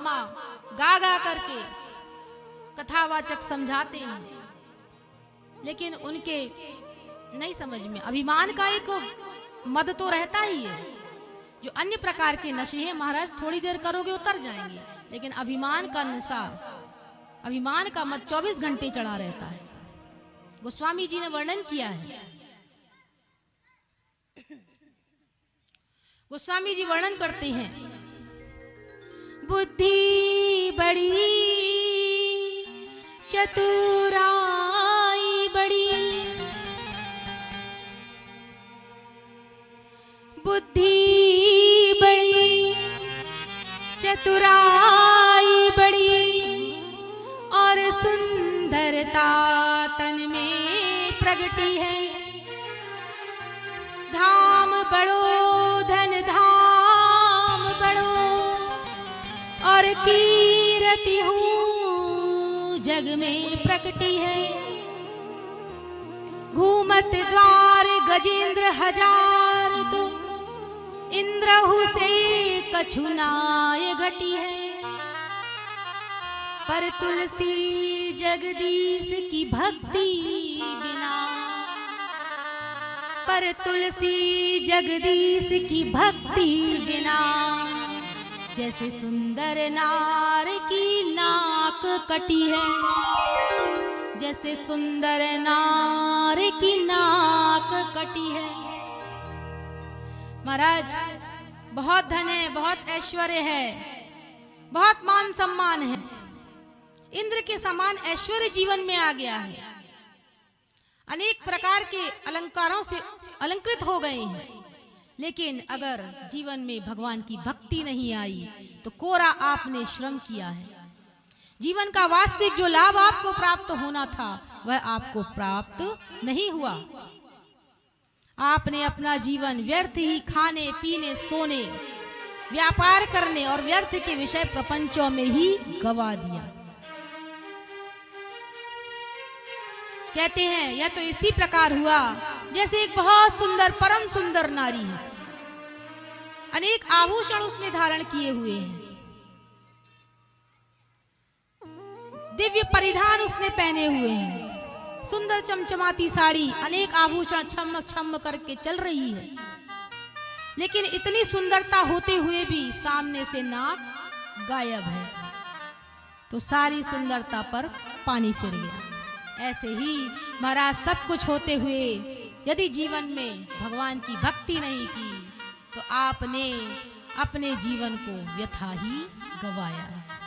महात्मा गा गा करके कथावाचक समझाते हैं, लेकिन उनके नहीं समझ में। अभिमान का एक मद तो रहता ही है। जो अन्य प्रकार के नशे हैं महाराज थोड़ी देर करोगे उतर जाएंगे, लेकिन अभिमान का नशा, अभिमान का मद 24 घंटे चढ़ा रहता है। गोस्वामी जी ने वर्णन किया है। गोस्वामी जी वर्णन करते हैं, बुद्धि बड़ी चतुराई बड़ी, बुद्धि बड़ी चतुराई बड़ी, और सुंदरता तन में प्रगटी है। धाम बड़ो धन धाम बड़ो, और कीर्ति हूँ जग में प्रकटी है। घूमत द्वार गजेंद्र हजार, तो इंद्रहु से कछुनाय घटी है। पर तुलसी जगदीश की भक्ति बिना, पर तुलसी जगदीश की भक्ति बिना, जैसे सुंदर नार की नाक कटी है, जैसे सुंदर नार की नाक कटी है। महाराज बहुत धन है, बहुत ऐश्वर्य है, बहुत मान सम्मान है, इंद्र के समान ऐश्वर्य जीवन में आ गया है। अनेक प्रकार के अलंकारों से अलंकृत हो गए हैं, लेकिन अगर जीवन में भगवान की भक्ति नहीं आई तो कोरा आपने श्रम किया है। जीवन का वास्तविक जो लाभ आपको प्राप्त होना था वह आपको प्राप्त नहीं हुआ। आपने अपना जीवन व्यर्थ ही खाने पीने सोने व्यापार करने और व्यर्थ के विषय प्रपंचों में ही गवा दिया। कहते हैं यह तो इसी प्रकार हुआ जैसे एक बहुत सुंदर परम सुंदर नारी है, अनेक आभूषण उसने धारण किए हुए हैं, दिव्य परिधान उसने पहने हुए हैं, सुंदर चमचमाती साड़ी, अनेक आभूषण छम छम करके चल रही है, लेकिन इतनी सुंदरता होते हुए भी सामने से नाक गायब है, तो सारी सुंदरता पर पानी फिर गया। ऐसे ही महाराज सब कुछ होते हुए यदि जीवन में भगवान की भक्ति नहीं की तो आपने अपने जीवन को व्यथा ही गवाया है।